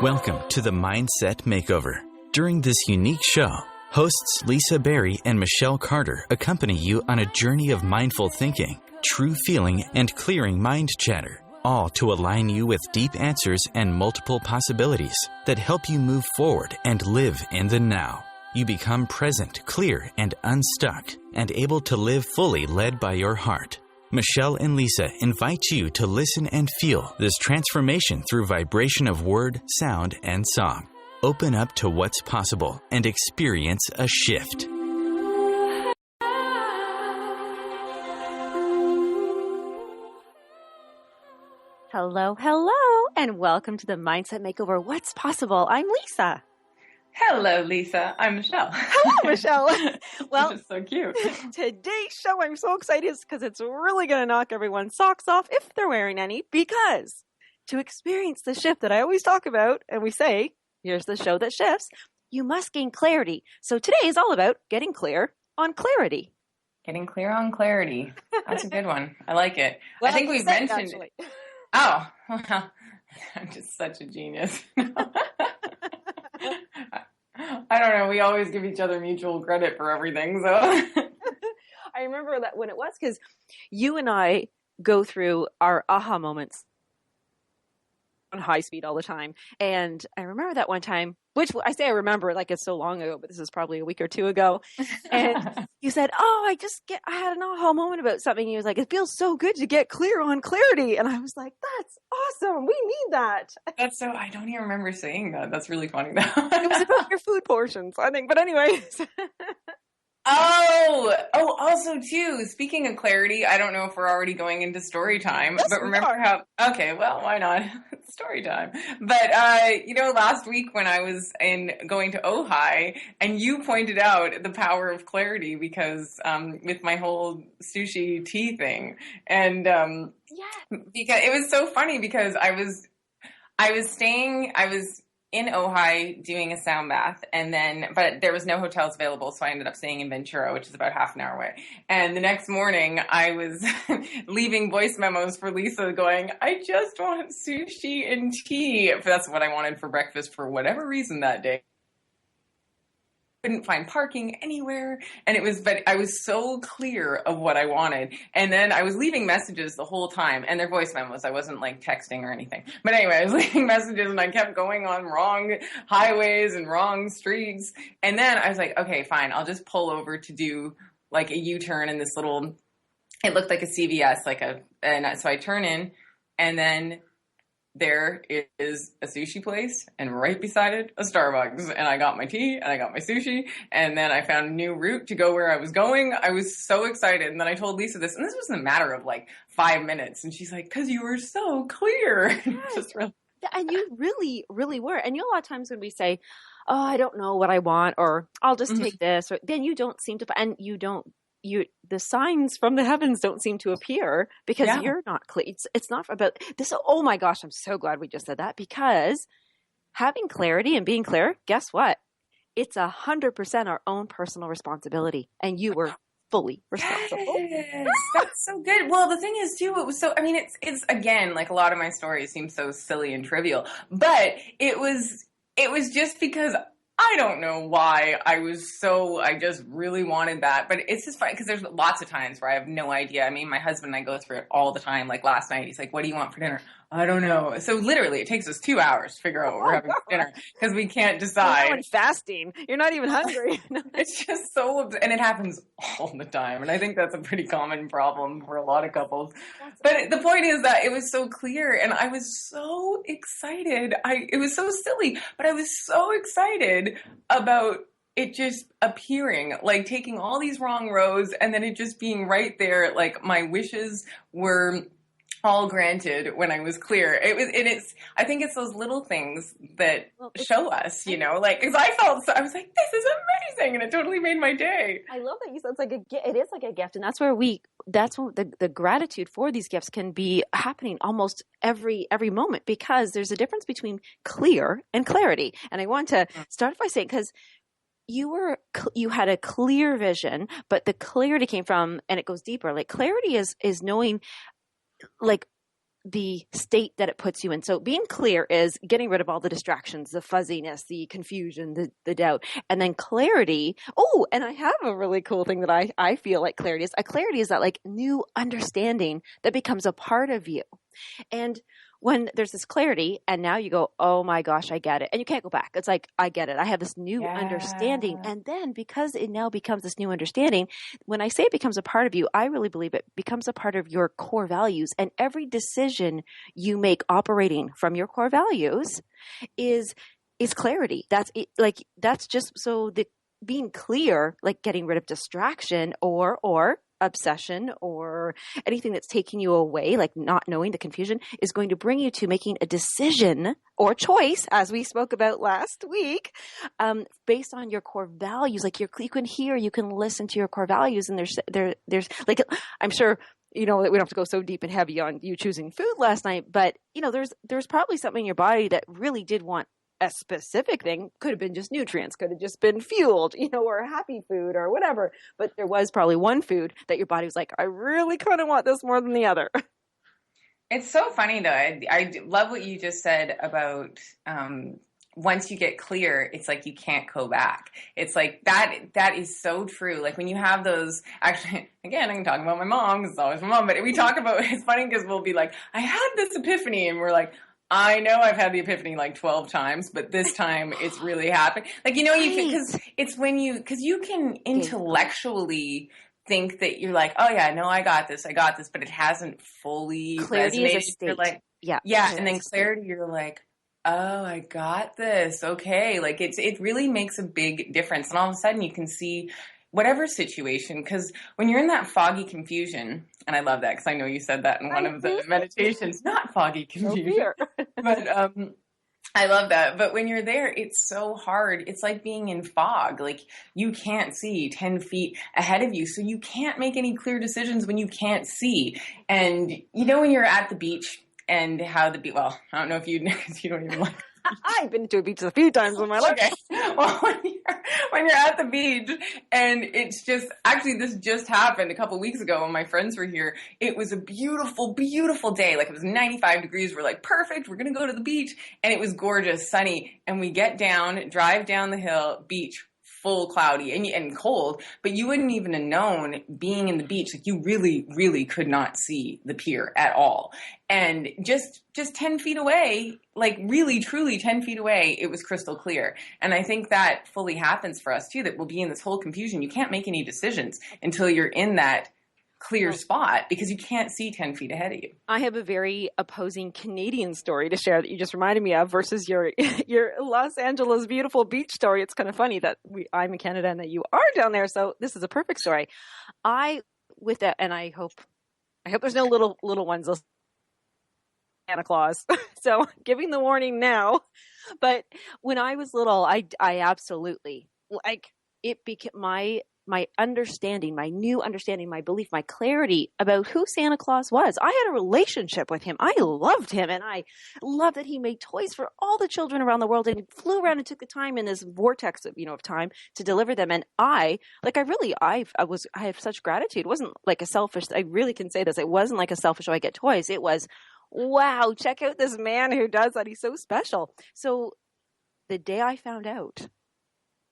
Welcome to the Mindset Makeover. During this unique show, hosts Lisa Berry and Michelle Carter accompany you on a journey of mindful thinking, true feeling, and clearing mind chatter, all to align you with deep answers and multiple possibilities that help you move forward and live in the now. You become present, clear, and unstuck, and able to live fully led by your heart. Michelle and Lisa invite you to listen and feel this transformation through vibration of word, sound, and song. Open up to what's possible and experience a shift. Hello, and welcome to the Mindset Makeover. What's possible? I'm Lisa. Hello, Lisa. I'm Michelle. Hello, Michelle. Well, which is so cute. Today's show, I'm so excited because it's really going to knock everyone's socks off if they're wearing any, because to experience the shift that I always talk about, and we say, here's the show that shifts, you must gain clarity. So today is all about getting clear on clarity. Getting clear on clarity. That's a good one. I like it. Well, I think we've mentioned actually. Oh, well, I'm just such a genius. I don't know. We always give each other mutual credit for everything. So I remember that when it was, because you and I go through our aha moments on high speed all the time. And I remember that one time, which I say I remember like it's so long ago, but this is probably a week or two ago. And you said, I had an aha moment about something. He was like, it feels so good to get clear on clarity. And I was like, that's awesome. We need that. I don't even remember saying that. That's really funny though. It was about your food portions, I think. But anyways. Also too, speaking of clarity, I don't know if we're already going into story time, yes, but remember okay, well, why not? Story time. But, last week when I was going to Ojai and you pointed out the power of clarity because, with my whole sushi tea thing and, because it was so funny because I was in Ojai doing a sound bath but there was no hotels available. So I ended up staying in Ventura, which is about half an hour away. And the next morning I was leaving voice memos for Lisa going, I just want sushi and tea. That's what I wanted for breakfast for whatever reason that day. Couldn't find parking anywhere. But I was so clear of what I wanted. And then I was leaving messages the whole time and they're voice memos. I wasn't like texting or anything. But anyway, I was leaving messages and I kept going on wrong highways and wrong streets. And then I was like, okay, fine. I'll just pull over to do like a U-turn in this little, it looked like a CVS, so I turn in and then there is a sushi place and right beside it, a Starbucks. And I got my tea and I got my sushi. And then I found a new route to go where I was going. I was so excited. And then I told Lisa this, and this was in a matter of like 5 minutes. And she's like, cause you were so clear. Yes. Just really. And you really, really were. And a lot of times when we say, I don't know what I want, or I'll just take this, or then you don't seem to, and the signs from the heavens don't seem to appear because you're not clear. It's not about this. Oh my gosh. I'm so glad we just said that, because having clarity and being clear, guess what? It's 100% our own personal responsibility. And you were fully responsible. Yes, that's so good. Well, the thing is too, it was so, it's again, like a lot of my stories seem so silly and trivial, but it was just because I don't know why I just really wanted that, but it's just fine because there's lots of times where I have no idea. I mean, my husband and I go through it all the time. Like last night, he's like, what do you want for dinner? I don't know. So literally it takes us 2 hours to figure out what we're having for dinner because we can't decide. You're fasting. You're not even hungry. It's just and it happens all the time. And I think that's a pretty common problem for a lot of couples. But the point is that it was so clear and I was so excited. It was so silly, but I was so excited about it just appearing, like taking all these wrong roads and then it just being right there. Like my wishes were all granted when I was clear. I think it's those little things that show us, cause I was like, this is amazing. And it totally made my day. I love that you said it is like a gift. And that's where the gratitude for these gifts can be happening almost every moment, because there's a difference between clear and clarity. And I want to start by saying, because you had a clear vision, but the clarity came from, and it goes deeper. Like clarity is knowing, like the state that it puts you in. So being clear is getting rid of all the distractions, the fuzziness, the confusion, the doubt, and then clarity. Oh, and I have a really cool thing that I feel like clarity is. A clarity is that like new understanding that becomes a part of you. And when there's this clarity and now you go, oh my gosh, I get it. And you can't go back. It's like, I get it. I have this new understanding. And then because it now becomes this new understanding, when I say it becomes a part of you, I really believe it becomes a part of your core values. And every decision you make operating from your core values is clarity. That's it, like, that's just so the being clear, like getting rid of distraction or obsession or anything that's taking you away, like not knowing the confusion, is going to bring you to making a decision or choice, as we spoke about last week, based on your core values. Like you can hear, you can listen to your core values, and there's like, I'm sure, we don't have to go so deep and heavy on you choosing food last night, but there's probably something in your body that really did want a specific thing. Could have been just nutrients, could have just been fueled, or a happy food or whatever. But there was probably one food that your body was like, I really kind of want this more than the other. It's so funny though. I love what you just said about once you get clear, it's like you can't go back. It's like that is so true. Like when you have those, actually, again, I can talk about my mom because it's always my mom, but we talk about, it's funny because we'll be like, I had this epiphany, and we're like, I know I've had the epiphany like 12 times, but this time it's really happening. Like, you can, because it's when because you can intellectually think that you're like, oh yeah, no, I got this, but it hasn't fully clarity resonated. Is a state. You're like, yeah. And then clarity, you're like, oh, I got this. Okay. Like it really makes a big difference. And all of a sudden you can see whatever situation, because when you're in that foggy confusion, and I love that because I know you said that in one of the meditations, not foggy confusion, but I love that. But when you're there, it's so hard. It's like being in fog. Like you can't see 10 feet ahead of you. So you can't make any clear decisions when you can't see. And when you're at the beach and how the beach, well, I don't know if you don't even like I've been to a beach a few times in my life. Okay. Well, when you're at the beach and it's just, actually this just happened a couple weeks ago when my friends were here. It was a beautiful, beautiful day. Like it was 95 degrees. We're like, perfect. We're going to go to the beach. And it was gorgeous, sunny. And we get down, drive down the hill, beach, full cloudy and cold, but you wouldn't even have known being in the beach. Like you really, really could not see the pier at all. And just 10 feet away, like really, truly 10 feet away, it was crystal clear. And I think that fully happens for us too, that we'll be in this whole confusion. You can't make any decisions until you're in that clear spot because you can't see 10 feet ahead of you. I have a very opposing Canadian story to share that you just reminded me of versus your Los Angeles beautiful beach story. It's kind of funny that I'm in Canada and that you are down there. So this is a perfect story. With that, and I hope there's no little ones listening. Santa Claus. So giving the warning now. But when I was little, I absolutely, like, it became my understanding, my new understanding, my belief, my clarity about who Santa Claus was. I had a relationship with him. I loved him, and I loved that he made toys for all the children around the world and flew around and took the time in this vortex of time to deliver them. And I have such gratitude. It wasn't like a selfish, I really can say this. It wasn't like a selfish, oh, I get toys. It was, wow, check out this man who does that. He's so special. So the day I found out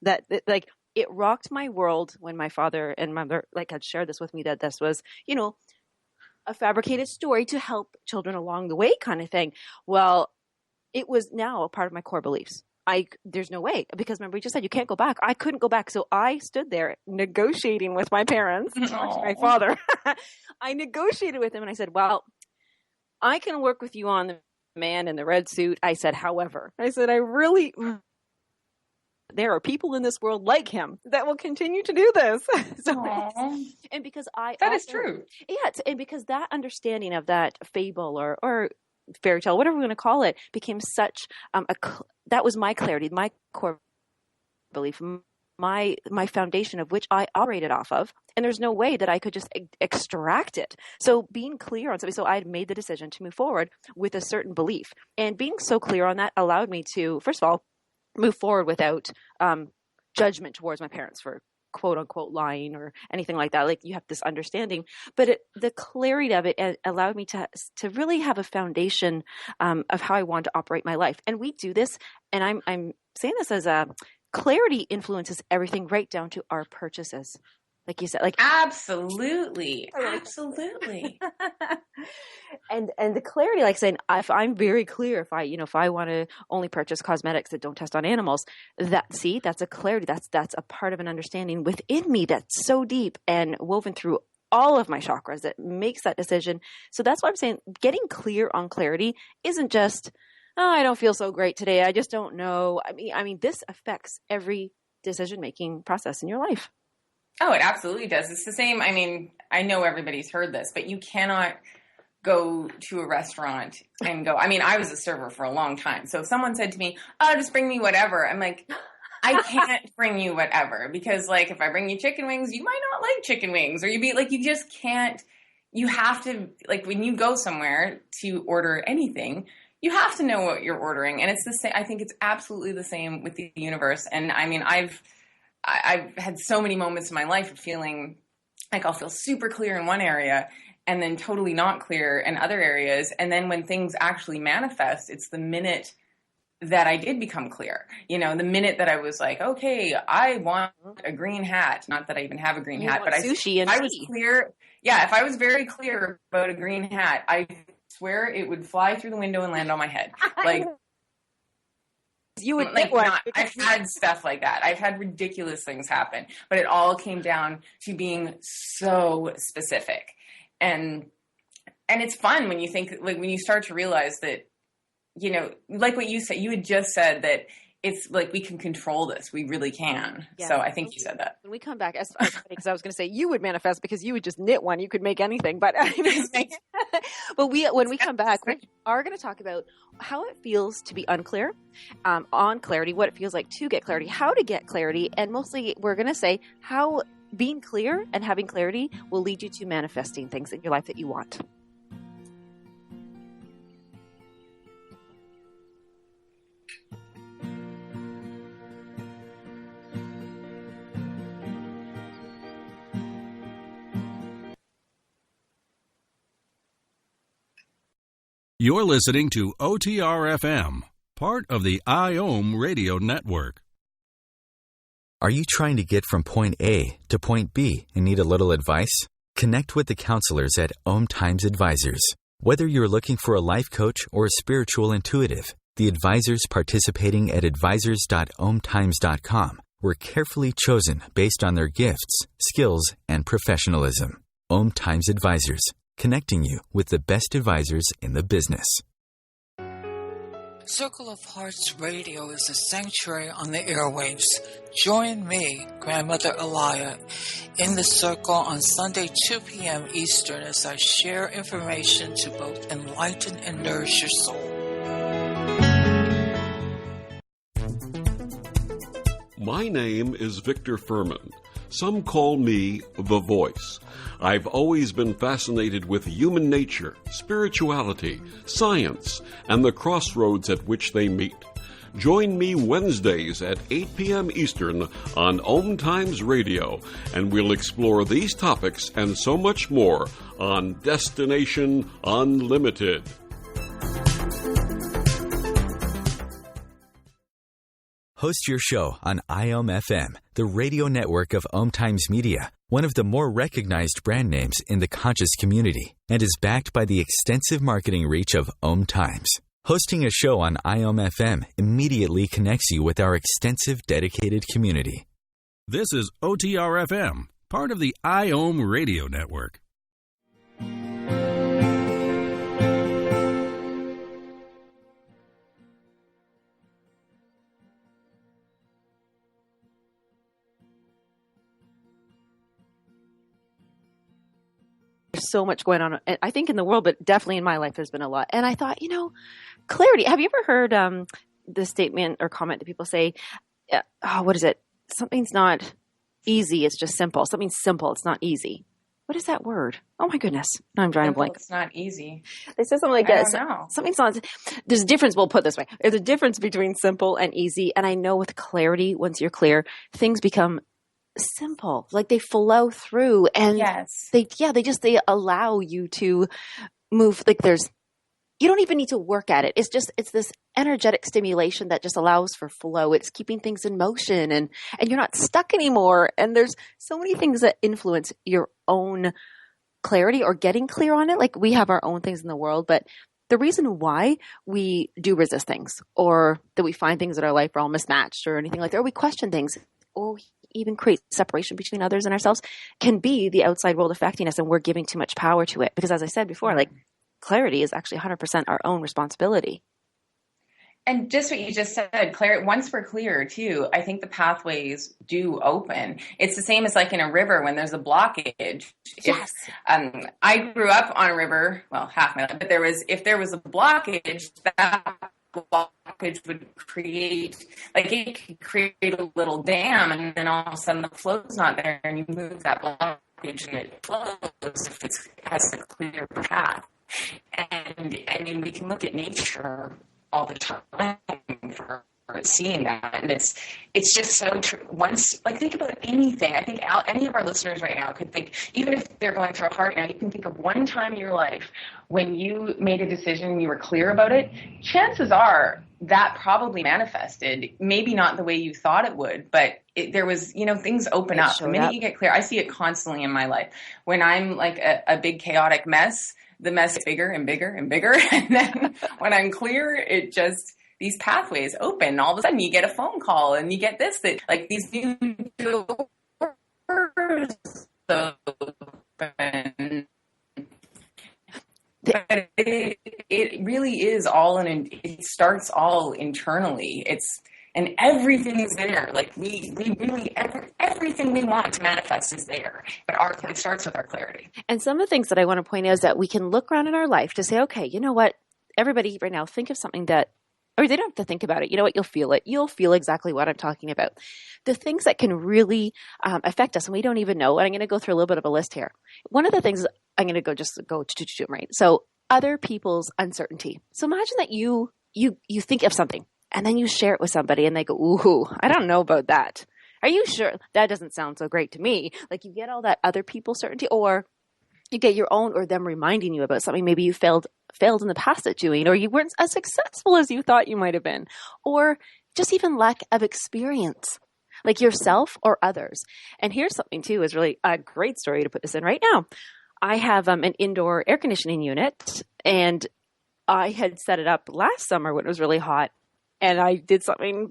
that, like, it rocked my world when my father and mother had shared this with me, that this was, a fabricated story to help children along the way kind of thing. Well, it was now a part of my core beliefs. There's no way, because remember we just said you can't go back. I couldn't go back. So I stood there negotiating with my parents, my father. I negotiated with him and I said, well, I can work with you on the man in the red suit. I said, however, there are people in this world like him that will continue to do this. And because that is true. Yeah. And because that understanding of that fable or fairy tale, whatever we're going to call it, became such, that was my clarity, my core belief, my foundation of which I operated off of. And there's no way that I could just extract it. So being clear on something, so I had made the decision to move forward with a certain belief, and being so clear on that allowed me to, first of all, move forward without judgment towards my parents for quote unquote lying or anything like that. Like you have this understanding, but the clarity of it allowed me to really have a foundation of how I want to operate my life. And we do this, and I'm saying this as a clarity influences everything right down to our purchases. Like you said, like absolutely. And the clarity, like saying, if I'm very clear, if I want to only purchase cosmetics that don't test on animals, that's a clarity. That's a part of an understanding within me that's so deep and woven through all of my chakras that makes that decision. So that's why I'm saying getting clear on clarity isn't just, oh, I don't feel so great today, I just don't know. I mean, this affects every decision-making process in your life. Oh, it absolutely does. It's the same. I mean, I know everybody's heard this, but you cannot go to a restaurant and go, I mean, I was a server for a long time. So if someone said to me, oh, just bring me whatever, I'm like, I can't bring you whatever, because like, if I bring you chicken wings, you might not like chicken wings, or you just can't, you have to, like, when you go somewhere to order anything, you have to know what you're ordering. And it's the same. I think it's absolutely the same with the universe. And I mean, I've had so many moments in my life of feeling like I'll feel super clear in one area and then totally not clear in other areas. And then when things actually manifest, it's the minute that I did become clear. The minute that I was like, okay, I want a green hat. Not that I even have a green hat, but sushi and I was clear. Yeah, if I was very clear about a green hat, I swear it would fly through the window and land on my head. Like, you would like I've had stuff like that. I've had ridiculous things happen, but it all came down to being so specific. And it's fun when you think, like, when you start to realize that, like what you said, you had just said that it's like we can control this. We really can. Yeah. So I think you said that. When we come back, because I was going to say you would manifest because you would just knit one. You could make anything. But but when we come back, we are going to talk about how it feels to be unclear on clarity, what it feels like to get clarity, how to get clarity, and mostly we're going to say how being clear and having clarity will lead you to manifesting things in your life that you want. You're listening to OTR-FM, part of the IOM radio network. Are you trying to get from point A to point B and need a little advice? Connect with the counselors at OMTimes Advisors. Whether you're looking for a life coach or a spiritual intuitive, the advisors participating at advisors.omtimes.com were carefully chosen based on their gifts, skills, and professionalism. OMTimes Advisors, connecting you with the best advisors in the business. Circle of Hearts Radio is a sanctuary on the airwaves. Join me, Grandmother Elia, in the circle on Sunday, 2 p.m. Eastern as I share information to both enlighten and nourish your soul. My name is Victor Furman. Some call me The Voice. I've always been fascinated with human nature, spirituality, science, and the crossroads at which they meet. Join me Wednesdays at 8 p.m. Eastern on OMTimes Radio, and we'll explore these topics and so much more on Destination Unlimited. Host your show on IOM FM, the radio network of OMTimes Media, one of the more recognized brand names in the conscious community, and is backed by the extensive marketing reach of OMTimes. Hosting a show on IOM FM immediately connects you with our extensive dedicated community. This is OTR-FM, part of the IOM radio network. There's so much going on, I think, in the world, but definitely in my life there's been a lot. And I thought, clarity. Have you ever heard the statement or comment that people say, what is it? Something's not easy, it's just simple. Something's simple, it's not easy. What is that word? Oh my goodness. Now I'm drawing a blank. It's not easy. They said something like that. I don't know. Something's not, there's a difference, we'll put it this way. There's a difference between simple and easy. And I know with clarity, once you're clear, things become simple. Like they flow through, and Yes. they allow you to move. Like you don't even need to work at it. It's this energetic stimulation that just allows for flow. It's keeping things in motion, and you're not stuck anymore. And there's so many things that influence your own clarity or getting clear on it. Like we have our own things in the world, but the reason why we do resist things, or that we find things in our life are all mismatched or anything like that, or we question things, or we even create separation between others and ourselves, can be the outside world affecting us, and we're giving too much power to it. Because as I said before, like clarity is actually 100% our own responsibility. And just what you just said, Claire, once we're clear too, I think the pathways do open. It's the same as like in a river when there's a blockage. Yes. I grew up on a river, well, half my life, but if there was a blockage, that blockage would create, like it could create a little dam, and then all of a sudden the flow's not there, and you move that blockage and it flows if it has a clear path. And I mean, we can look at nature all the time for seeing that, and it's just so true. Once, like, think about anything. I think any of our listeners right now could think, even if they're going through a hard now, you can think of one time in your life when you made a decision and you were clear about it. Chances are that probably manifested, maybe not the way you thought it would, but there was, things open up. The minute you get clear, I see it constantly in my life. When I'm like a big chaotic mess, the mess is bigger and bigger and bigger. And then when I'm clear, it just, these pathways open. All of a sudden you get a phone call and you get that like these new doors open. But it really is it starts all internally. And everything is there. Like we really, everything we want to manifest is there. But it starts with our clarity. And some of the things that I want to point out is that we can look around in our life to say, okay, you know what? Everybody right now, think of something or they don't have to think about it. You know what? You'll feel it. You'll feel exactly what I'm talking about. The things that can really affect us, and we don't even know. And I'm going to go through a little bit of a list here. One of the things I'm going to go right. So other people's uncertainty. So imagine that you think of something, and then you share it with somebody and they go, ooh, I don't know about that. Are you sure? That doesn't sound so great to me. Like you get all that other people's certainty, or you get your own, or them reminding you about something maybe you failed in the past at doing, or you weren't as successful as you thought you might have been, or just even lack of experience, like yourself or others. And here's something too, is really a great story to put this in right now. I have an indoor air conditioning unit, and I had set it up last summer when it was really hot. And I did something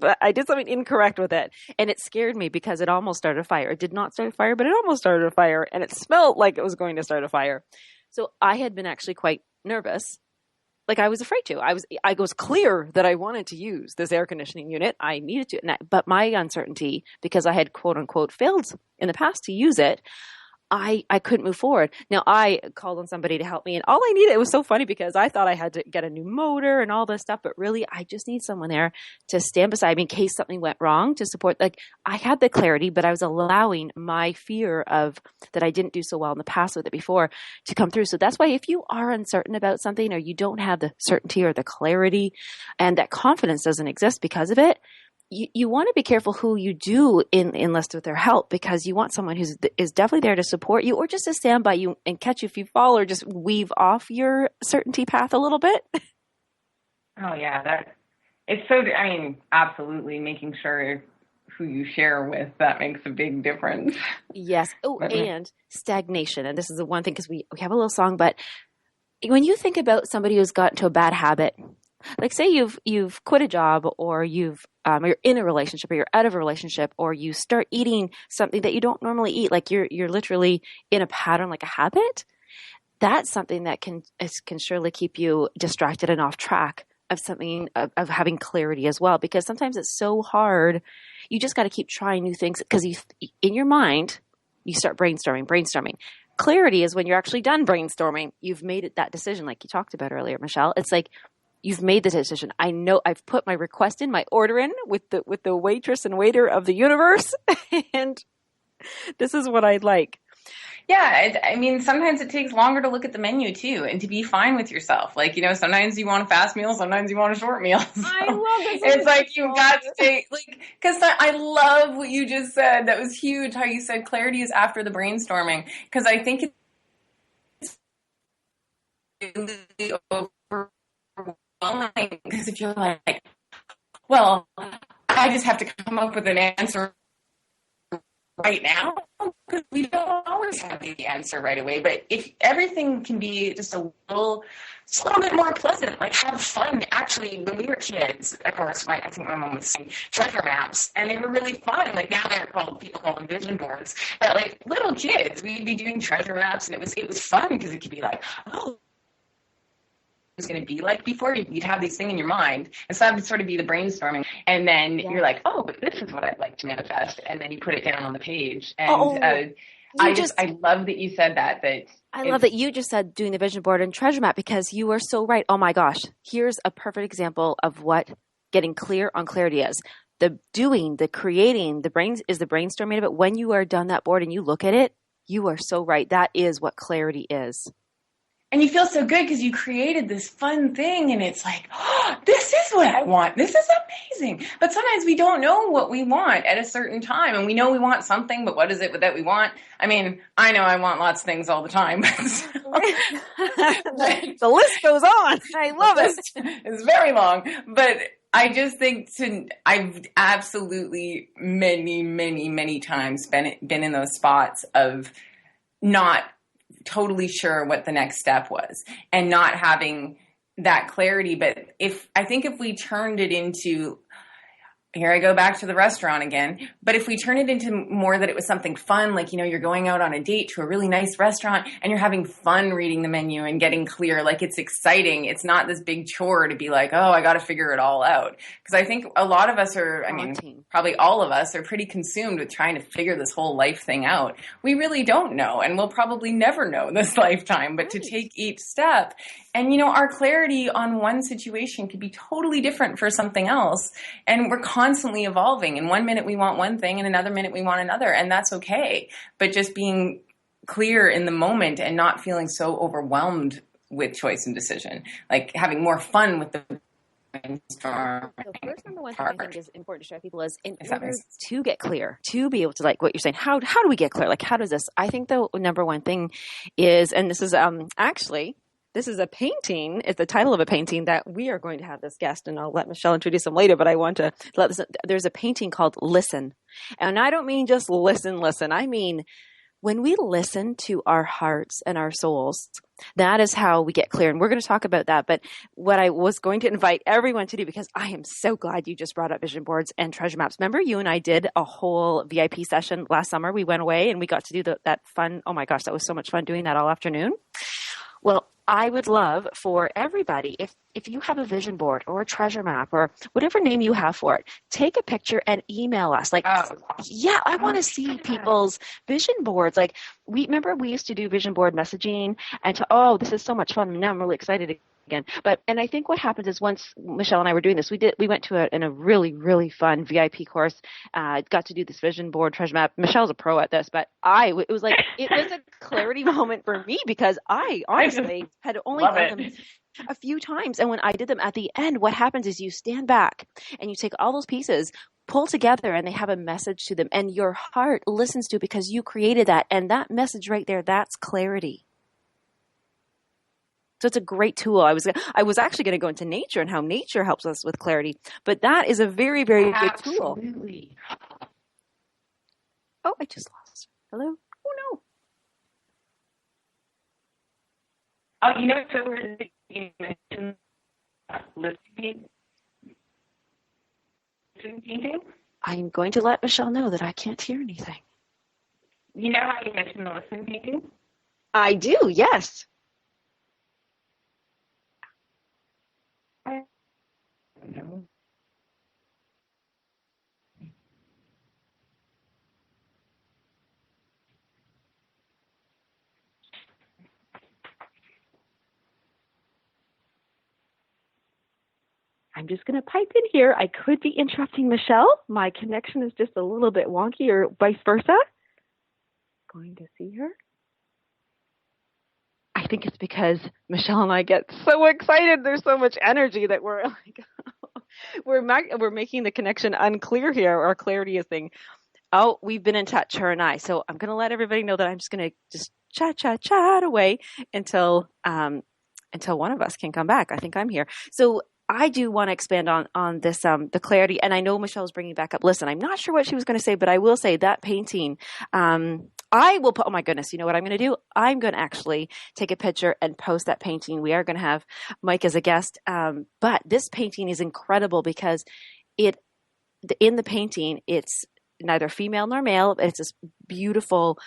incorrect with it. And it scared me because it almost started a fire. It did not start a fire, but it almost started a fire. And it smelled like it was going to start a fire. So I had been actually quite nervous. Like I was afraid to. I was clear that I wanted to use this air conditioning unit. I needed to. But my uncertainty, because I had quote unquote failed in the past to use it, I couldn't move forward. Now I called on somebody to help me, and all I needed, it was so funny because I thought I had to get a new motor and all this stuff, but really I just need someone there to stand beside me in case something went wrong, to support. Like I had the clarity, but I was allowing my fear of that I didn't do so well in the past with it before to come through. So that's why if you are uncertain about something, or you don't have the certainty or the clarity, and that confidence doesn't exist because of it, you want to be careful who you do enlist with their help, because you want someone is definitely there to support you, or just to stand by you and catch you if you fall, or just weave off your certainty path a little bit. Oh yeah, it's so. I mean, absolutely, making sure who you share with, that makes a big difference. Yes. Oh, and stagnation, and this is the one thing, because we have a little song, but when you think about somebody who's gotten to a bad habit. Like say you've quit a job, or you're in a relationship, or you're out of a relationship, or you start eating something that you don't normally eat, like you're literally in a pattern, like a habit. That's something that can surely keep you distracted and off track of something, of having clarity as well, because sometimes it's so hard. You just got to keep trying new things, because in your mind you start brainstorming. Clarity is when you're actually done brainstorming. You've made that decision, like you talked about earlier, Michelle. It's like, you've made the decision. I know I've put my request in, my order in with the waitress and waiter of the universe, and this is what I'd like. Yeah, I mean, sometimes it takes longer to look at the menu too, and to be fine with yourself. Like, sometimes you want a fast meal, sometimes you want a short meal. So I love this. it's like you've got to take, like, because I love what you just said. That was huge. How you said clarity is after the brainstorming, because I think it's really overwhelming. Because if you're like, well, I just have to come up with an answer right now, because we don't always have the answer right away. But if everything can be just a little bit more pleasant, like have fun. Actually, when we were kids, of course, I think my mom was saying treasure maps, and they were really fun. Like now people call them vision boards. But like little kids, we'd be doing treasure maps, and it was fun because it could be like, oh, was going to be like before. You'd have these things in your mind, and so that would sort of be the brainstorming, and then you're like, oh, but this is what I'd like to manifest, and then you put it down on the page. And I love that you said that I love that you just said doing the vision board and treasure map, because you are so right. Oh my gosh, here's a perfect example of what getting clear on clarity is. The doing, the creating, the brainstorming of it. When you are done that board and you look at it, you are so right. That is what clarity is. And you feel so good because you created this fun thing, and it's like, oh, this is what I want. This is amazing. But sometimes we don't know what we want at a certain time, and we know we want something, but what is it that we want? I mean, I know I want lots of things all the time. The list goes on. I love it. It's very long, but I just think I've absolutely many, many, many times been in those spots of not totally sure what the next step was and not having that clarity. But I think if we turned it into, here I go back to the restaurant again, but if we turn it into more that it was something fun, like, you're going out on a date to a really nice restaurant and you're having fun reading the menu and getting clear, like it's exciting. It's not this big chore to be like, oh, I got to figure it all out. Because I think a lot of us are, probably all of us are pretty consumed with trying to figure this whole life thing out. We really don't know, and we'll probably never know this lifetime, but to take each step. And, our clarity on one situation could be totally different for something else. And we're constantly evolving. And 1 minute we want one thing and another minute we want another. And that's okay. But just being clear in the moment and not feeling so overwhelmed with choice and decision, like having more fun with the brainstorm. The first number one thing I think is important to share with people is in order to get clear, to be able to, like what you're saying, how do we get clear? Like, how does this? I think the number one thing is, and this is actually, this is a painting. It's the title of a painting that we are going to have this guest, and I'll let Michelle introduce him later, but I want to let this, there's a painting called Listen. And I don't mean just listen. I mean, when we listen to our hearts and our souls, that is how we get clear. And we're going to talk about that. But what I was going to invite everyone to do, because I am so glad you just brought up vision boards and treasure maps. Remember, you and I did a whole VIP session last summer. We went away and we got to do that fun. Oh my gosh, that was so much fun doing that all afternoon. Well, I would love for everybody, if you have a vision board or a treasure map or whatever name you have for it, take a picture and email us. Like, yeah, I want to see people's vision boards. Like, we used to do vision board messaging, and this is so much fun. Now I'm really excited again. And I think what happens is, once Michelle and I were doing this, we went to a really, really fun VIP course, got to do this vision board treasure map. Michelle's a pro at this, but it was a clarity moment for me, because I honestly had only done them a few times. And when I did them at the end, what happens is you stand back and you take all those pieces, pull together, and they have a message to them, and your heart listens to it because you created that. And that message right there, that's clarity. So it's a great tool. I was actually going to go into nature and how nature helps us with clarity, but that is a very, very good tool. Absolutely. Oh, I just lost. Hello? Oh no. Oh, so you mentioned listening painting. I'm going to let Michelle know that I can't hear anything. You know how you mentioned the listening painting? I do, yes. No. I'm just going to pipe in here. I could be interrupting Michelle. My connection is just a little bit wonky, or vice versa. Going to see her. think it's because Michelle and I get so excited. There's so much energy that we're like, we're making the connection unclear here. Our clarity is thing. Oh, we've been in touch, her and I. So I'm going to let everybody know that I'm just going to just chat away until one of us can come back. I think I'm here. So I do want to expand on this, the clarity. And I know Michelle's bringing back up. Listen, I'm not sure what she was going to say, but I will say that painting, I will put, oh my goodness, you know what I'm going to do? I'm going to actually take a picture and post that painting. We are going to have Mike as a guest. But this painting is incredible because in the painting, it's neither female nor male. It's this beautiful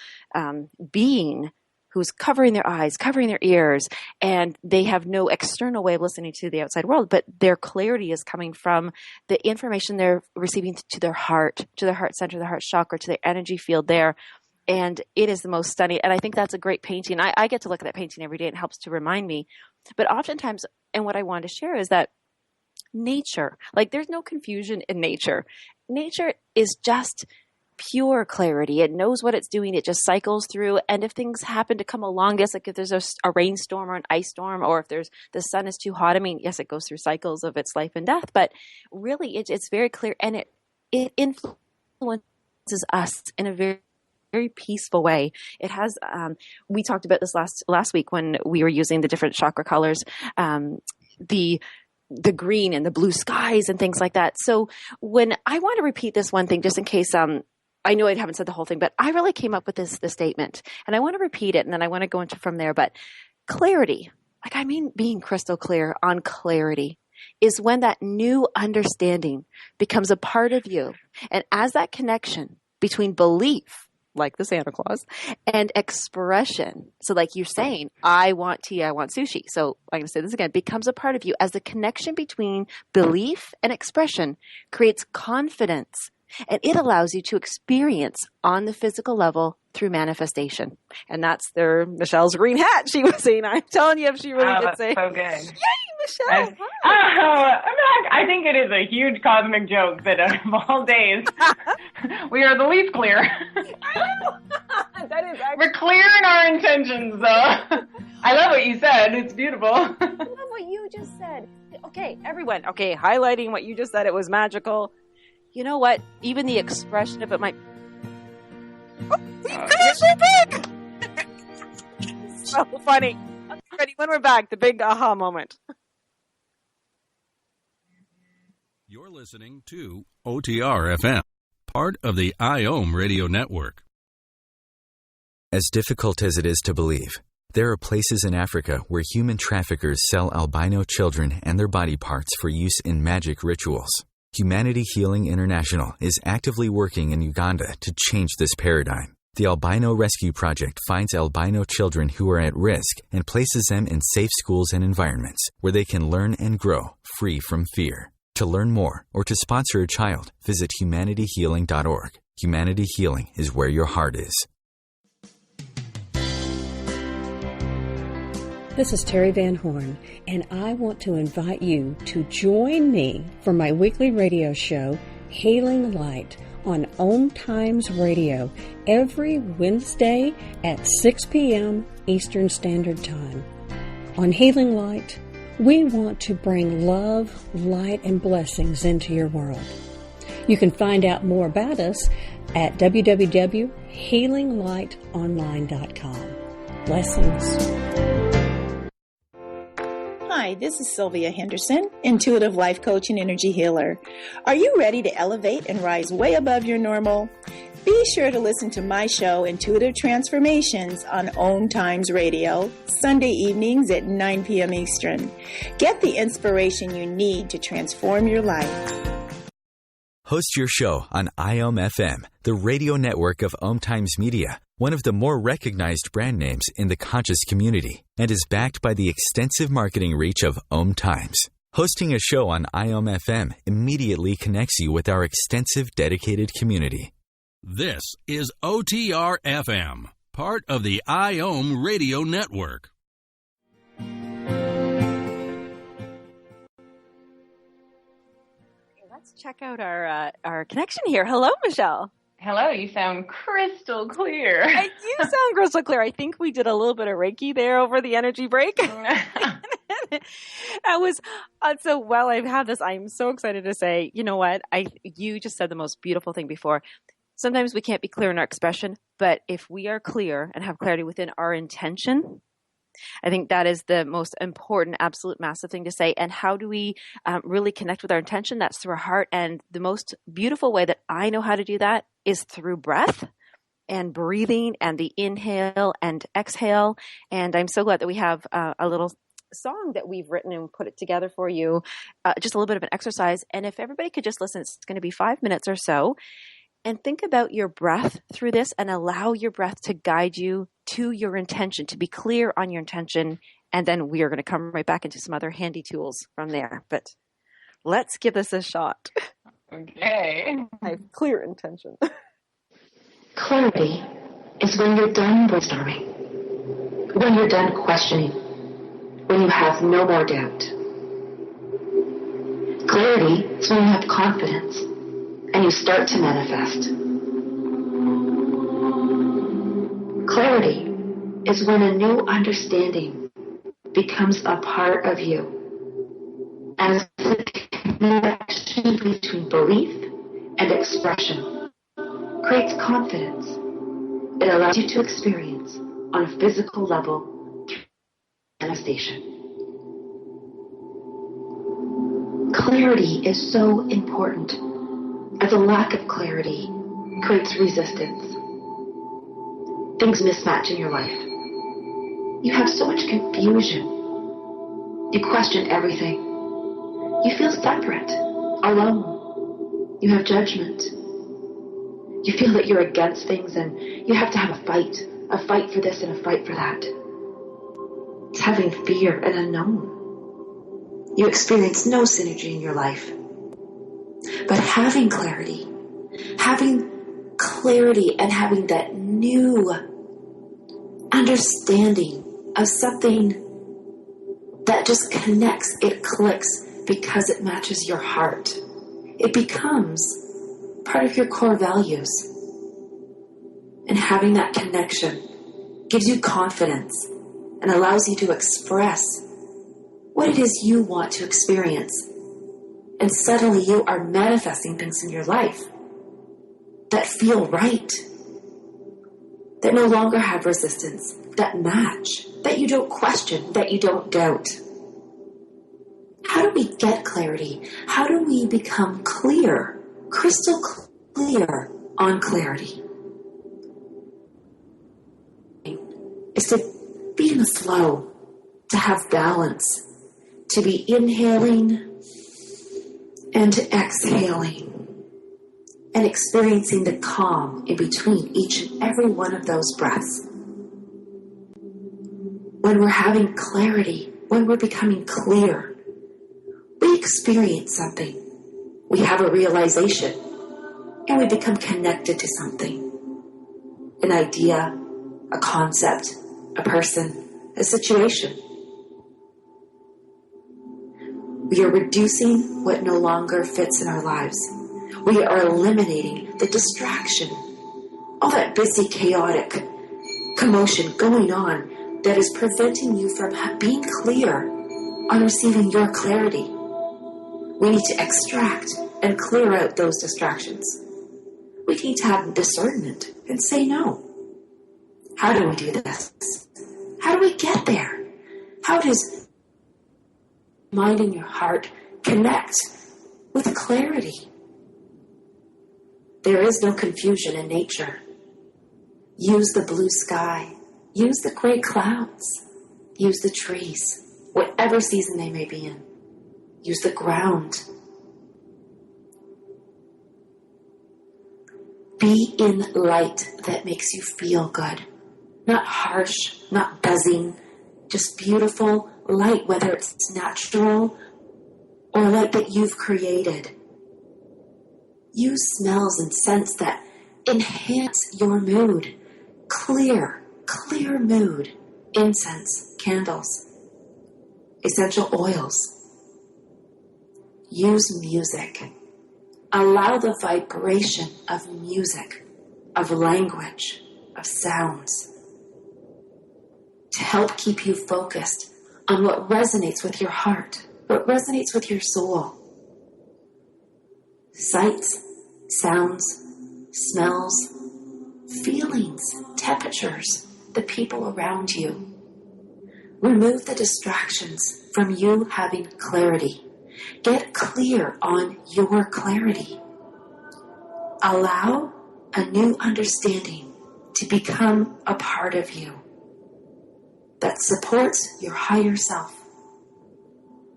being who's covering their eyes, covering their ears, and they have no external way of listening to the outside world, but their clarity is coming from the information they're receiving to their heart center, the heart chakra, to their energy field there. And it is the most stunning. And I think that's a great painting. I get to look at that painting every day. It helps to remind me. But oftentimes, and what I wanted to share is that nature, like there's no confusion in nature. Nature is just pure clarity. It knows what it's doing. It just cycles through. And if things happen to come along, yes, like if there's a rainstorm or an ice storm, or if the sun is too hot, I mean, yes, it goes through cycles of its life and death, but really it's very clear, and it influences us in a very, very peaceful way. It has, we talked about this last week when we were using the different chakra colors, the green and the blue skies and things like that. So when I want to repeat this one thing, just in case, I know I haven't said the whole thing, but I really came up with this statement, and I want to repeat it, and then I want to go into from there. But clarity, like I mean being crystal clear on clarity, is when that new understanding becomes a part of you. And as that connection between belief, like the Santa Claus, and expression, so like you're saying, I want tea, I want sushi. So I'm going to say this again, becomes a part of you. As the connection between belief and expression creates confidence, and it allows you to experience on the physical level through manifestation. And that's Michelle's green hat. She was saying, I'm telling you, if she really did say. So good. Yay, Michelle. I think it is a huge cosmic joke that of all days, we are the least clear. That is actually. We're clear in our intentions, though. I love what you said. It's beautiful. I love what you just said. Okay, everyone. Okay, highlighting what you just said. It was magical. You know what? Even the expression of it might. Oh, it's so big! So funny. Okay, ready? When we're back, the big aha moment. You're listening to OTR FM, part of the IOM radio network. As difficult as it is to believe, there are places in Africa where human traffickers sell albino children and their body parts for use in magic rituals. Humanity Healing International is actively working in Uganda to change this paradigm. The Albino Rescue Project finds albino children who are at risk and places them in safe schools and environments where they can learn and grow free from fear. To learn more or to sponsor a child, visit humanityhealing.org. Humanity Healing is where your heart is. This is Terry Van Horn, and I want to invite you to join me for my weekly radio show, Hailing Light, on OMTimes Radio, every Wednesday at 6 p.m. Eastern Standard Time. On Hailing Light, we want to bring love, light, and blessings into your world. You can find out more about us at www.healinglightonline.com. Blessings. Hi, this is Sylvia Henderson, intuitive life coach and energy healer. Are you ready to elevate and rise way above your normal? Be sure to listen to my show, Intuitive Transformations, on OMTimes Radio, Sunday evenings at 9 p.m. Eastern. Get the inspiration you need to transform your life. Host your show on IOM FM, the radio network of OMTimes Media, one of the more recognized brand names in the conscious community, and is backed by the extensive marketing reach of OMTimes. Hosting a show on IOM FM immediately connects you with our extensive dedicated community. This is OTR FM, part of the IOM radio network. Let's check out our connection here. Hello, Michelle. Hello, you sound crystal clear. You sound crystal clear. I think we did a little bit of Reiki there over the energy break. That was so well. I've had this. I'm so excited to say, you know what? You just said the most beautiful thing before. Sometimes we can't be clear in our expression, but if we are clear and have clarity within our intention, I think that is the most important, absolute, massive thing to say. And how do we really connect with our intention? That's through our heart. And the most beautiful way that I know how to do that is through breath and breathing and the inhale and exhale. And I'm so glad that we have a little song that we've written and put it together for you, just a little bit of an exercise. And if everybody could just listen, it's going to be 5 minutes or so. And think about your breath through this and allow your breath to guide you to your intention, to be clear on your intention. And then we are going to come right back into some other handy tools from there. But let's give this a shot. Okay. I have clear intention. Clarity is when you're done brainstorming, when you're done questioning, when you have no more doubt. Clarity is when you have confidence and you start to manifest. Clarity is when a new understanding becomes a part of you, as the connection between belief and expression creates confidence. It allows you to experience on a physical level manifestation. Clarity is so important, as a lack of clarity creates resistance. Things mismatch in your life. You have so much confusion. You question everything. You feel separate, alone. You have judgment. You feel that you're against things and you have to have a fight for this and a fight for that. It's having fear and unknown. You experience no synergy in your life. But having clarity and having that new understanding of something that just connects, it clicks because it matches your heart. It becomes part of your core values. And having that connection gives you confidence and allows you to express what it is you want to experience. And suddenly you are manifesting things in your life that feel right, that no longer have resistance, that match, that you don't question, that you don't doubt. How do we get clarity? How do we become clear, crystal clear on clarity? Is to be in the flow, to have balance, to be inhaling and exhaling, and experiencing the calm in between each and every one of those breaths. When we're having clarity, when we're becoming clear, we experience something. We have a realization, and we become connected to something. An idea, a concept, a person, a situation. We are reducing what no longer fits in our lives. We are eliminating the distraction, all that busy, chaotic commotion going on that is preventing you from being clear on receiving your clarity. We need to extract and clear out those distractions. We need to have discernment and say no. How do we do this? How do we get there? How does mind and your heart connect with clarity? There is no confusion in nature. Use the blue sky. Use the gray clouds. Use the trees, whatever season they may be in. Use the ground. Be in light that makes you feel good. Not harsh, not buzzing, just beautiful light, whether it's natural or light that you've created. Use smells and scents that enhance your mood. Clear mood. Incense, candles, essential oils. Use music. Allow the vibration of music of language, of sounds, to help keep you focused on what resonates with your heart, what resonates with your soul. Sights, sounds, smells, feelings, temperatures, the people around you. Remove the distractions from you having clarity. Get clear on your clarity. Allow a new understanding to become a part of you that supports your higher self,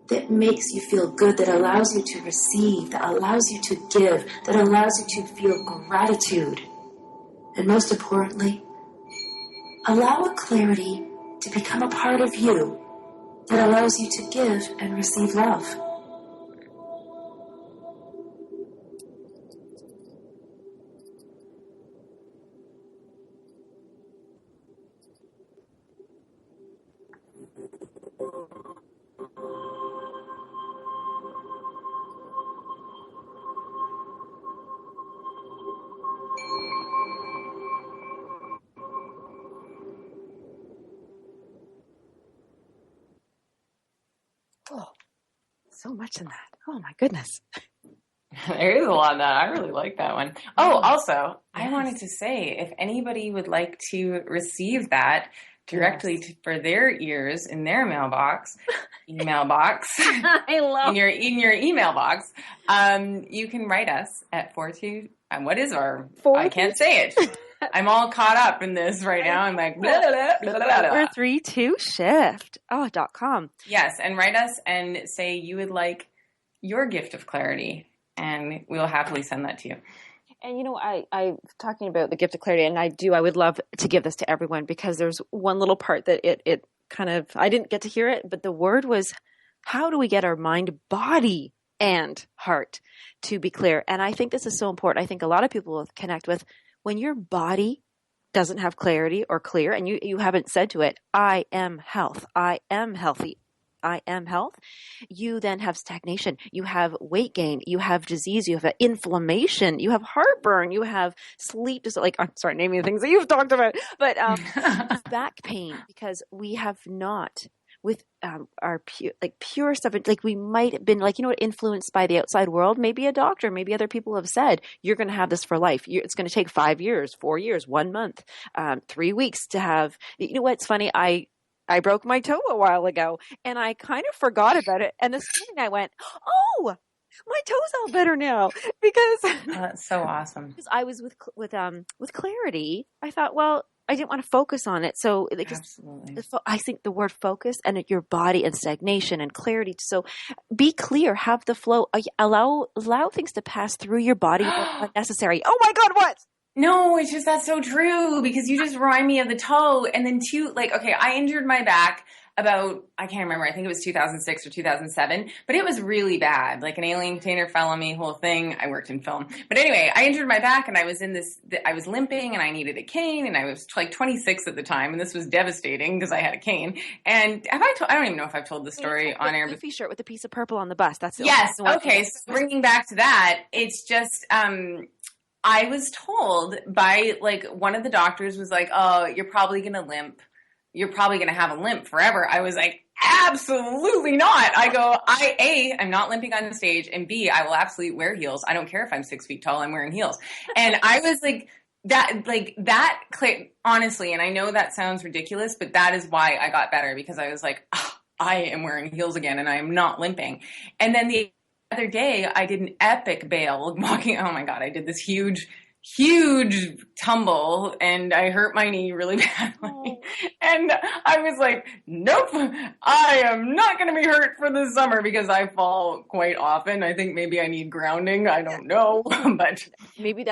that makes you feel good, that allows you to receive, that allows you to give, that allows you to feel gratitude. And most importantly, allow a clarity to become a part of you that allows you to give and receive love. Oh, so much in that. Oh my goodness. There is a lot of that. I really like that one. Oh, also, I wanted to say, if anybody would like to receive that directly for their ears in their mailbox, I love in your email box, you can write us at 42. What is our? I can't say it. I'm all caught up in this right now. I'm like, blah, blah, blah, blah, blah. 432shift. .com. Yes, and write us and say you would like your gift of clarity, and we'll happily send that to you. And, you know, I talking about the gift of clarity, and I would love to give this to everyone, because there's one little part that it kind of, I didn't get to hear it, but the word was, how do we get our mind, body, and heart to be clear? And I think this is so important. I think a lot of people will connect with, when your body doesn't have clarity or clear, and you haven't said to it, I am health, I am healthy, I am health, you then have stagnation, you have weight gain, you have disease, you have inflammation, you have heartburn, you have sleep, just like, I'm sorry, naming the things that you've talked about, but back pain, because we have not, with our pure stuff, like we might have been influenced by the outside world. Maybe a doctor, maybe other people have said, you're going to have this for life. It's going to take 5 years, 4 years, 1 month, 3 weeks to have. You know what's funny? I broke my toe a while ago, and I kind of forgot about it. And this morning I went, oh, my toe's all better now, because that's so awesome. Because I was with clarity. I thought, well, I didn't want to focus on it. So absolutely, I think the word focus and your body and stagnation and clarity. So be clear, have the flow, allow things to pass through your body when necessary. Oh my God, what? No, it's just, that's so true, because you just remind me of the toe. And then I injured my back about, I can't remember, I think it was 2006 or 2007, but it was really bad. Like an alien container fell on me, whole thing. I worked in film. But anyway, I injured my back, and I was limping, and I needed a cane, and I was like 26 at the time, and this was devastating because I had a cane. And I don't even know if I've told the story on air. The shirt with the piece of purple on the bus. That's the yes. Okay. So bringing back to that, it's just, I was told by one of the doctors was like, oh, you're probably going to limp. You're probably going to have a limp forever. I was like, absolutely not. I go, I'm not limping on the stage, and B, I will absolutely wear heels. I don't care if I'm 6 feet tall, I'm wearing heels. And I was like, that, honestly, and I know that sounds ridiculous, but that is why I got better, because I was like, I am wearing heels again, and I am not limping. And then the other day, I did an epic bail walking. Oh my God, I did this huge tumble, and I hurt my knee really badly. Oh. And I was like, nope, I am not going to be hurt for the summer, because I fall quite often. I think maybe I need grounding. I don't know, but maybe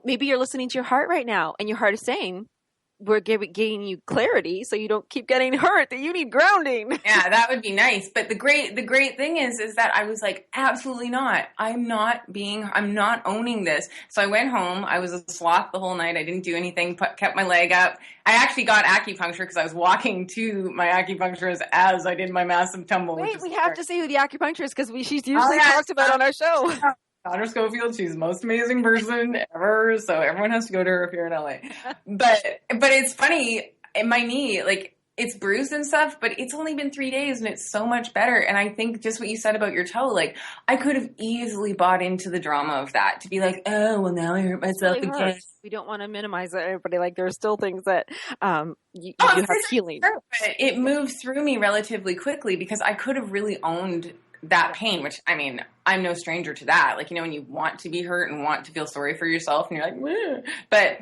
maybe you're listening to your heart right now, and your heart is saying, we're giving you clarity so you don't keep getting hurt, that you need grounding. Yeah, that would be nice. But the great thing is that I was like, absolutely not. I'm not owning this. So I went home. I was a sloth the whole night. I didn't do anything, kept my leg up. I actually got acupuncture because I was walking to my acupuncturist as I did my massive tumble. Wait, we have to say who the acupuncturist, because she's usually talked about on our show. Connor Schofield. She's the most amazing person ever. So everyone has to go to her if you're in LA. But it's funny. My knee, like, it's bruised and stuff, but it's only been 3 days and it's so much better. And I think just what you said about your toe, like, I could have easily bought into the drama of that to be like, oh, well, now I hurt myself again. We don't want to minimize it, everybody. Like, there's still things that you do have healing. Sure, but it moved through me relatively quickly because I could have really owned that pain, which, I mean, I'm no stranger to that. Like, you know, when you want to be hurt and want to feel sorry for yourself and you're like, woo. But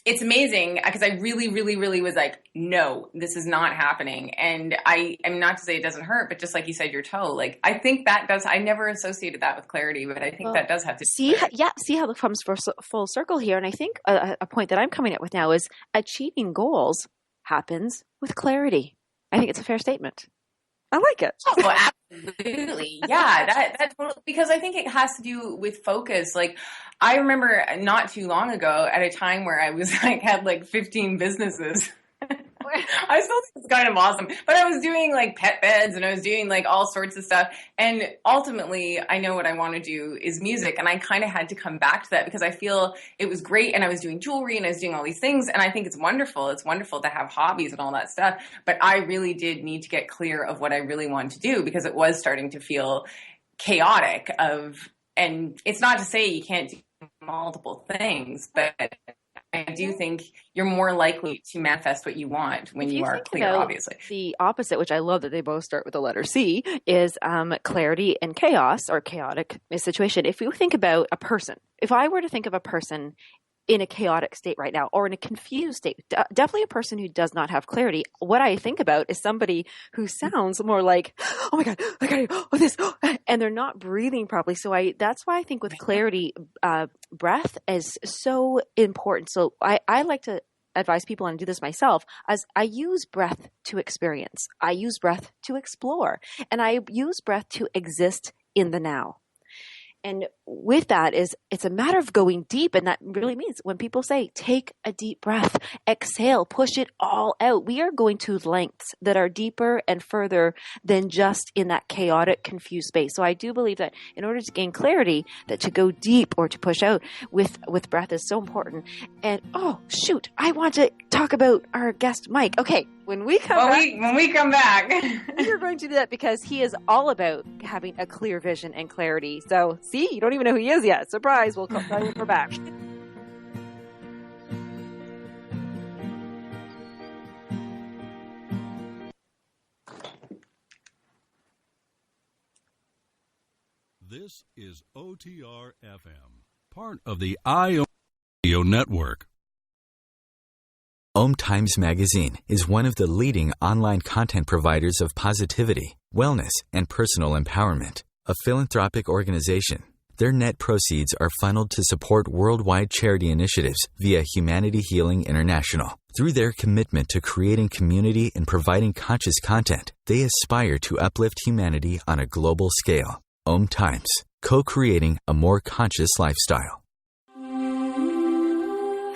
it's amazing because I really, really, really was like, no, this is not happening. And I'm not to say it doesn't hurt, but just like you said, your toe, like, I think that does, I never associated that with clarity, but I think that does have to see how it comes full circle here. And I think a point that I'm coming up with now is achieving goals happens with clarity. I think it's a fair statement. I like it. Oh, absolutely. Yeah, that totally, because I think it has to do with focus. Like, I remember not too long ago at a time where I was like, had like 15 businesses. I still think it's kind of awesome, but I was doing like pet beds and I was doing like all sorts of stuff. And ultimately I know what I want to do is music. And I kind of had to come back to that because I feel it was great. And I was doing jewelry and I was doing all these things. And I think it's wonderful. It's wonderful to have hobbies and all that stuff. But I really did need to get clear of what I really wanted to do because it was starting to feel chaotic and it's not to say you can't do multiple things, but I do think you're more likely to manifest what you want when you are clear, obviously. The opposite, which I love that they both start with the letter C, is clarity and chaos or chaotic situation. If you think about a person, if I were to think of a person in a chaotic state right now or in a confused state, definitely a person who does not have clarity, what I think about is somebody who sounds more like, oh my God, I gotta do this, and they're not breathing properly. So that's why I think with clarity, breath is so important. So I like to advise people, and I do this myself, as I use breath to experience. I use breath to explore, and I use breath to exist in the now. And with that it's a matter of going deep. And that really means when people say, take a deep breath, exhale, push it all out. We are going to lengths that are deeper and further than just in that chaotic, confused space. So I do believe that in order to gain clarity, that to go deep or to push out with breath is so important. And I want to talk about our guest, Mike. Okay. When we come back, we are going to do that because he is all about having a clear vision and clarity. So, see, you don't even know who he is yet. Surprise. We'll tell you when we're back. This is OTR FM, part of the IOM Radio Network. OMTimes Magazine is one of the leading online content providers of positivity, wellness, and personal empowerment. A philanthropic organization, their net proceeds are funneled to support worldwide charity initiatives via Humanity Healing International. Through their commitment to creating community and providing conscious content, they aspire to uplift humanity on a global scale. OMTimes, co-creating a more conscious lifestyle.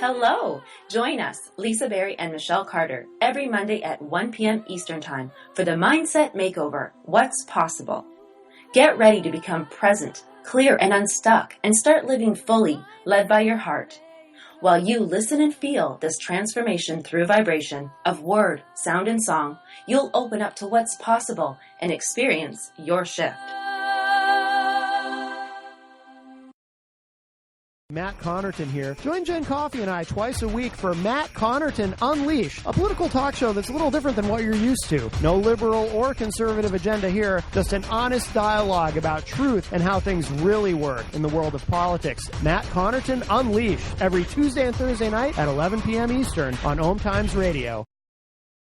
Hello! Join us, Lisa Berry and Michelle Carter, every Monday at 1 p.m. Eastern Time for the Mindset Makeover, What's Possible. Get ready to become present, clear, and unstuck, and start living fully, led by your heart. While you listen and feel this transformation through vibration of word, sound, and song, you'll open up to what's possible and experience your shift. Matt Connerton here. Join Jen Coffey and I twice a week for Matt Connerton Unleashed, a political talk show that's a little different than what you're used to. No liberal or conservative agenda here, just an honest dialogue about truth and how things really work in the world of politics. Matt Connerton Unleashed, every Tuesday and Thursday night at 11 p.m. Eastern on OMTimes Radio.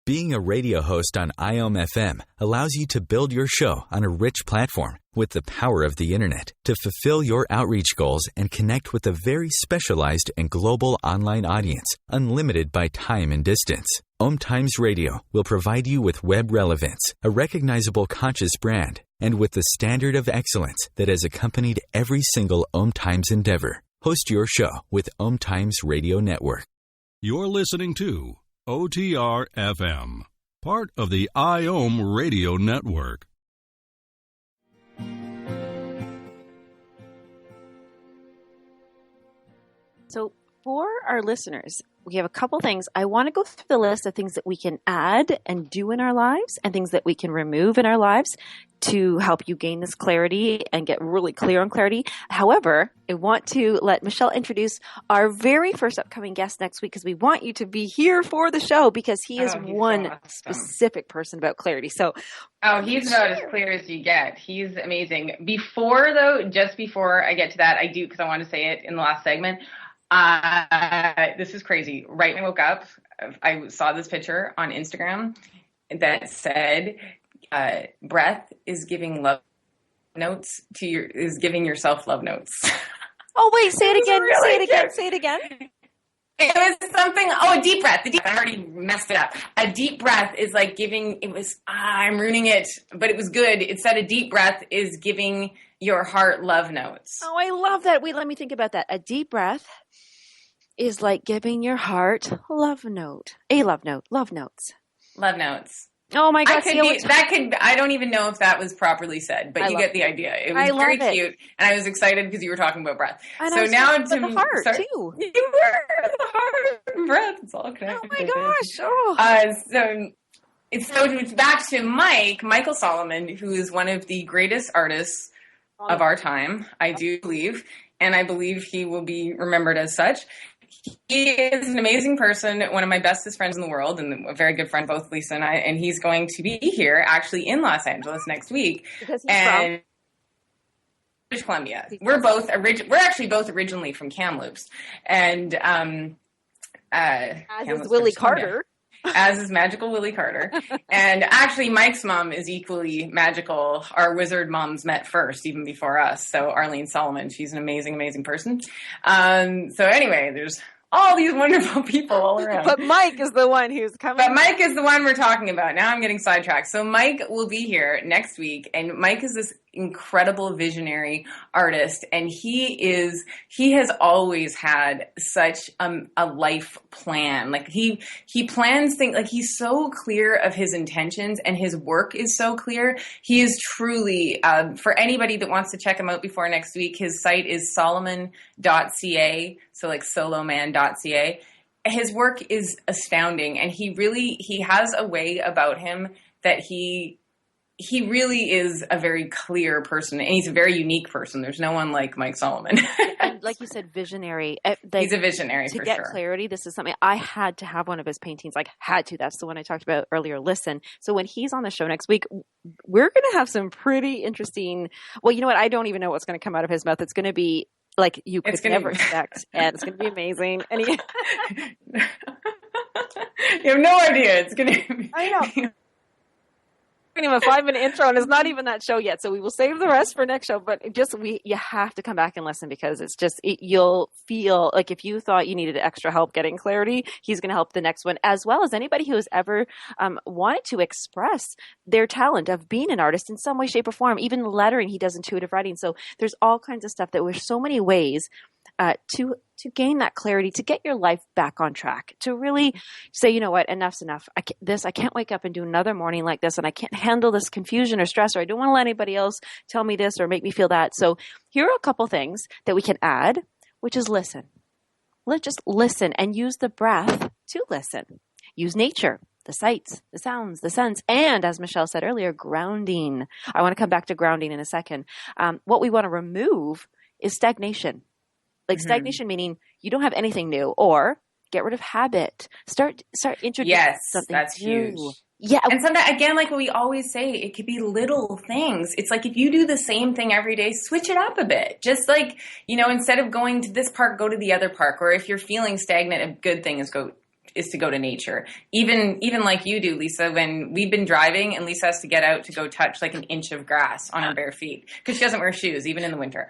Being a radio host on IOM FM allows you to build your show on a rich platform with the power of the internet to fulfill your outreach goals and connect with a very specialized and global online audience, unlimited by time and distance. OMTimes Radio will provide you with web relevance, a recognizable conscious brand, and with the standard of excellence that has accompanied every single OMTimes endeavor. Host your show with OMTimes Radio Network. You're listening to OTR FM, part of the IOM Radio Network. So for our listeners, we have a couple things. I want to go through the list of things that we can add and do in our lives and things that we can remove in our lives to help you gain this clarity and get really clear on clarity. However, I want to let Michelle introduce our very first upcoming guest next week because we want you to be here for the show because he is one awesome. specific person about clarity. So, he's about as clear as you get. He's amazing. Just before I get to that, I do, because I want to say it in the last segment. This is crazy. Right when I woke up, I saw this picture on Instagram that said, breath is giving love notes is giving yourself love notes. Oh, wait, say it again. Really say it again. cute. Say it again. It was something, a deep breath. I already messed it up. A deep breath is like I'm ruining it, but it was good. It said a deep breath is giving your heart love notes. Oh, I love that. Wait, let me think about that. A deep breath is like giving your heart love notes. Love notes. Love notes. Oh my gosh. I don't even know if that was properly said, but you get the idea. It was very cute. And I was excited because you were talking about breath. And so now to the heart too. You were the heart and breath. It's all connected. Oh my gosh. So it's back to Michael Solomon, who is one of the greatest artists of our time, I do believe. And I believe he will be remembered as such. He is an amazing person, one of my bestest friends in the world, and a very good friend, both Lisa and I. And he's going to be here, actually, in Los Angeles next week. Because he's from British Columbia. We're actually both originally from Kamloops, and as is Willie Carter. As is magical Willie Carter. And actually, Mike's mom is equally magical. Our wizard moms met first, even before us. So Arlene Solomon, she's an amazing, amazing person. So anyway, there's all these wonderful people all around. But Mike is the one who's coming. But Mike is the one we're talking about. Now I'm getting sidetracked. So Mike will be here next week. And Mike is this incredible visionary artist. And he has always had such a life plan. Like he plans things, like he's so clear of his intentions and his work is so clear. He is truly, for anybody that wants to check him out before next week, his site is solomon.ca. So like soloman.ca. His work is astounding. And he has a way about him that he really is a very clear person, and he's a very unique person. There's no one like Mike Solomon. And like you said, visionary. He's a visionary for sure. To get clarity, this is something I had to have one of his paintings. Like, had to. That's the one I talked about earlier. Listen. So when he's on the show next week, we're going to have some pretty interesting. Well, you know what? I don't even know what's going to come out of his mouth. It's going to be like you could never expect, and it's going to be amazing. And you have no idea. It's going to be. I know. Him a 5-minute intro, and it's not even that show yet, so we will save the rest for next show. But you have to come back and listen because it's just you'll feel like if you thought you needed extra help getting clarity, he's going to help the next one, as well as anybody who has ever wanted to express their talent of being an artist in some way, shape, or form. Even lettering, he does intuitive writing. So there's all kinds of stuff that there's so many ways to gain that clarity, to get your life back on track, to really say, you know what, enough's enough. I can't wake up and do another morning like this, and I can't handle this confusion or stress, or I don't want to let anybody else tell me this or make me feel that. So here are a couple things that we can add, which is listen. Let's just listen and use the breath to listen. Use nature, the sights, the sounds, the scents, and as Michelle said earlier, grounding. I want to come back to grounding in a second. What we want to remove is stagnation. Like stagnation meaning you don't have anything new, or get rid of habit. Start introducing something that's new. Huge. Yeah. And sometimes, again, like what we always say, it could be little things. It's like if you do the same thing every day, switch it up a bit. Just like, instead of going to this park, go to the other park. Or if you're feeling stagnant, a good thing is to go to nature. Even like you do, Lisa, when we've been driving and Lisa has to get out to go touch like an inch of grass on her bare feet because she doesn't wear shoes, even in the winter.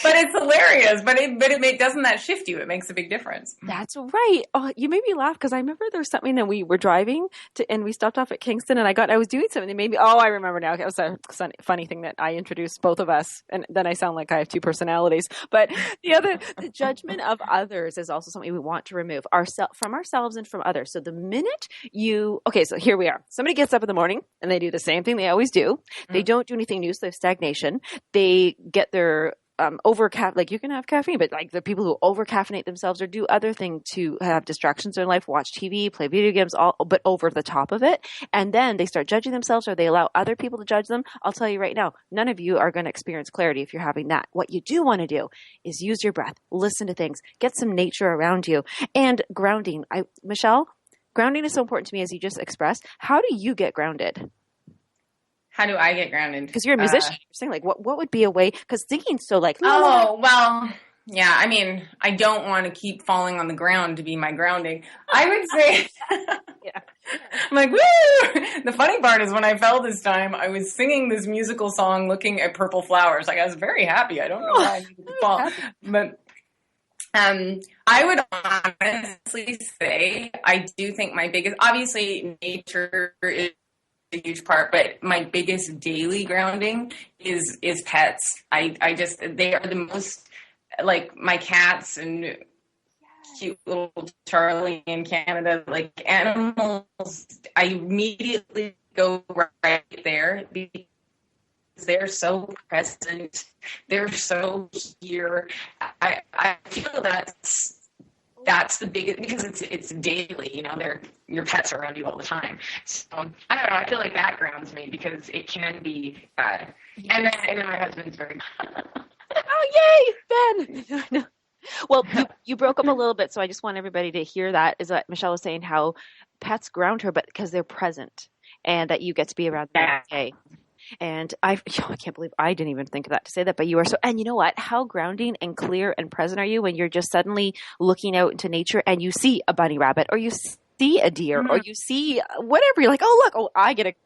But it's hilarious. But it doesn't that shift you? It makes a big difference. That's right. Oh, you made me laugh because I remember there was something that we were driving to, and we stopped off at Kingston, and I was doing something that made me. Oh, I remember now. It was a funny thing that I introduced both of us, and then I sound like I have two personalities. But the judgment of others is also something we want to remove from ourselves and from others. So the minute so here we are. Somebody gets up in the morning and they do the same thing they always do. They don't do anything new, so they have stagnation. They get their like you can have caffeine, but like the people who over caffeinate themselves or do other things to have distractions in their life, watch TV, play video games, but over the top of it. And then they start judging themselves or they allow other people to judge them. I'll tell you right now, none of you are going to experience clarity if you're having that. What you do want to do is use your breath, listen to things, get some nature around you, and grounding. Michelle, grounding is so important to me, as you just expressed. How do you get grounded? How do I get grounded? Because you're a musician. You're saying, like, what would be a way? Because thinking so, like, oh, well, yeah. I mean, I don't want to keep falling on the ground to be my grounding. I would say, yeah. I'm like, woo! The funny part is when I fell this time, I was singing this musical song looking at purple flowers. Like, I was very happy. I don't know why I needed to fall. But I would honestly say I do think my biggest, obviously nature is a huge part, but my biggest daily grounding is pets. I just, they are the most, like my cats and cute little Charlie in Canada, like animals, I immediately go right there because they're so present. They're so here. I feel that's the biggest, because it's daily, you know, your pets are around you all the time. So I don't know, I feel like that grounds me because it can be, and then my husband's very oh, yay, Ben! Well, you broke up a little bit, so I just want everybody to hear that, is that Michelle was saying how pets ground her, but because they're present and that you get to be around them every day. And I can't believe I didn't even think of that to say that, but you are so, and you know what? How grounding and clear and present are you when you're just suddenly looking out into nature and you see a bunny rabbit or you see a deer or you see whatever. You're like, oh, look, oh, I get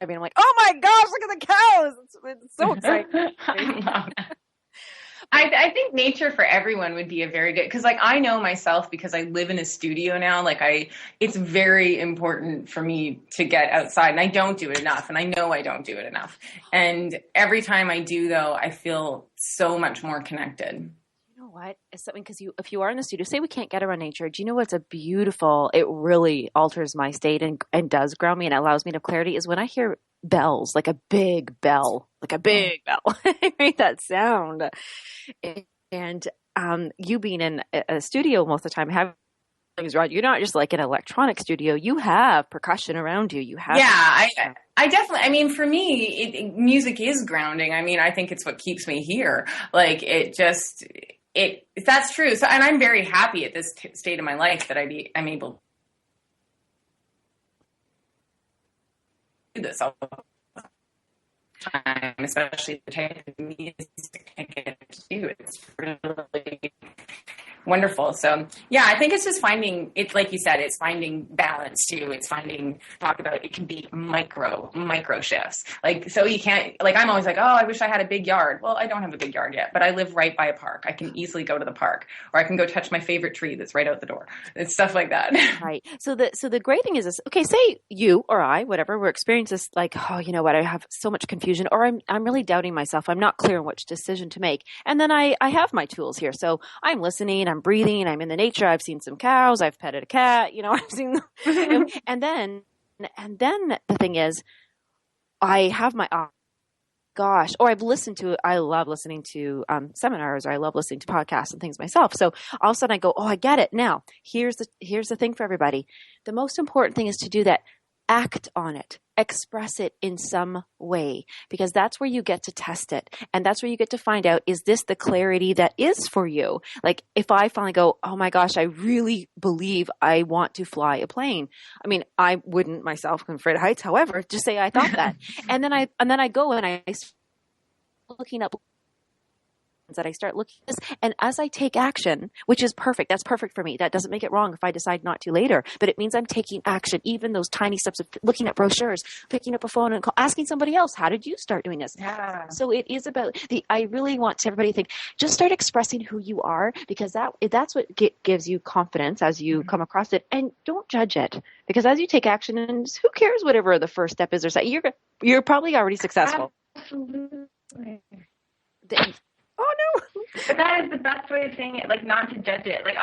I mean, I'm like, oh my gosh, look at the cows. It's so exciting. I think nature for everyone would be a very good, because like I know myself, because I live in a studio now, like it's very important for me to get outside, and I don't do it enough, and I know I don't do it enough. And every time I do, though, I feel so much more connected. You know what? It's something, because if you are in the studio, say we can't get around nature, do you know what's it really alters my state and does ground me and allows me to have clarity, is when I hear bells, like a big bell. I hate that sound. And you being in a studio most of the time, having things around you, you're not just like an electronic studio. You have percussion around you. You have. Yeah, I definitely, I mean, for me, music is grounding. I mean, I think it's what keeps me here. Like that's true. So, and I'm very happy at this state of my life that I'm able to do this all the time, especially the type of music I get to do. It's really wonderful. So yeah, I think it's just finding it, like you said, it's finding balance too. It's talk about, it can be micro shifts. Like, so you can't, like, I'm always like, oh, I wish I had a big yard. Well, I don't have a big yard yet, but I live right by a park. I can easily go to the park, or I can go touch my favorite tree that's right out the door. It's stuff like that. Right. So the great thing is this, okay, say you or I, whatever, we're experiencing this, like, oh, you know what, I have so much confusion, or I'm really doubting myself. I'm not clear on which decision to make. And then I have my tools here. So I'm listening, I'm breathing, I'm in the nature, I've seen some cows, I've petted a cat, you know, I've seen, and then the thing is, I have my, or I love listening to seminars, or I love listening to podcasts and things myself. So all of a sudden I go, oh, I get it. Now here's the thing for everybody. The most important thing is to do that. Act on it, express it in some way, because that's where you get to test it. And that's where you get to find out, is this the clarity that is for you? Like, if I finally go, oh my gosh, I really believe I want to fly a plane. I mean, I wouldn't myself, I'm afraid of heights. However, just say I thought that. and then I go and I start looking up that I start looking at this, and as I take action, which is perfect, that's perfect for me. That doesn't make it wrong if I decide not to later, but it means I'm taking action, even those tiny steps of looking at brochures, picking up a phone and asking somebody else, how did you start doing this? Yeah. So it is about I really want everybody to think, just start expressing who you are, because that's what gives you confidence as you come across it, and don't judge it, because as you take action, and who cares whatever the first step is, or say, you're probably already successful. Absolutely. Oh no! But that is the best way of saying it, like, not to judge it. Like,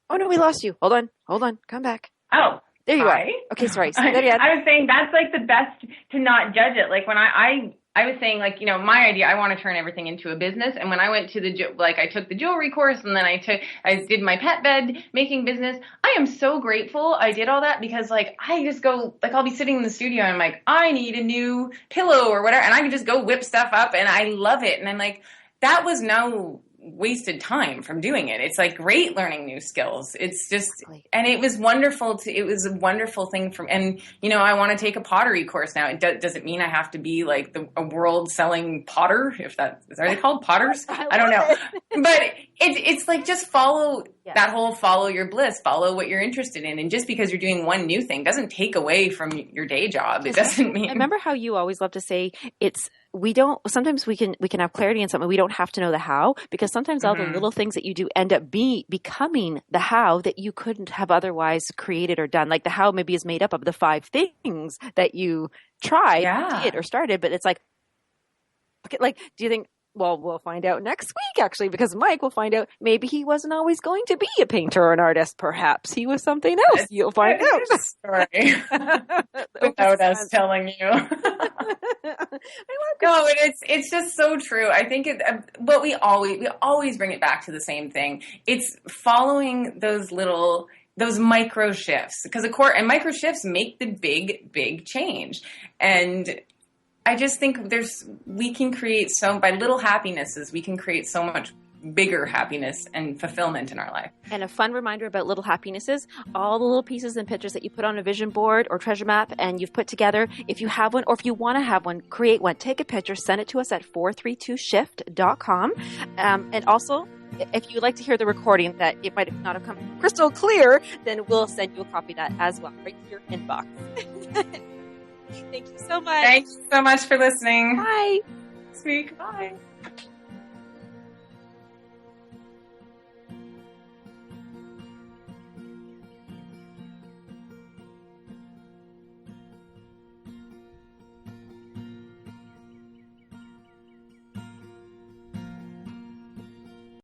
oh no, we lost you. Hold on, come back. Oh, there you are. Okay, sorry. I was saying that's like the best, to not judge it. Like, when I I was saying, like, my idea, I want to turn everything into a business. And when I went to I took the jewelry course, and then I did my pet bed making business. I am so grateful I did all that, because like, I just go, like, I'll be sitting in the studio and I'm like, I need a new pillow or whatever. And I can just go whip stuff up, and I love it. And I'm like, that was no wasted time from doing it. It's like great learning new skills. It's just, and it was wonderful it was a wonderful thing and I want to take a pottery course now. Does it mean I have to be like a world selling potter? Are they called potters? I don't know. But it's like, just follow that whole follow your bliss, follow what you're interested in. And just because you're doing one new thing doesn't take away from your day job. It doesn't mean. I remember how you always love to say sometimes we can have clarity in something. We don't have to know the how, because sometimes all the little things that you do end up becoming the how that you couldn't have otherwise created or done. Like the how maybe is made up of the 5 things that you tried, did, or started, but it's like, okay, like, do you think, well, we'll find out next week, actually, because Mike will find out maybe he wasn't always going to be a painter or an artist. Perhaps he was something else. You'll find out. Story. Without us telling you. No, it's just so true. I think but we always bring it back to the same thing. It's following those micro shifts, because and micro shifts make the big change. And I just think we can create by little happinesses, we can create so much bigger happiness and fulfillment in our life. And a fun reminder about little happinesses, all the little pieces and pictures that you put on a vision board or treasure map and you've put together, if you have one or if you want to have one, create one, take a picture, send it to us at 432shift.com. And also, if you'd like to hear the recording that it might not have come crystal clear, then we'll send you a copy of that as well, right to your inbox. Thank you so much. Thanks so much for listening. Bye. Next week. Bye.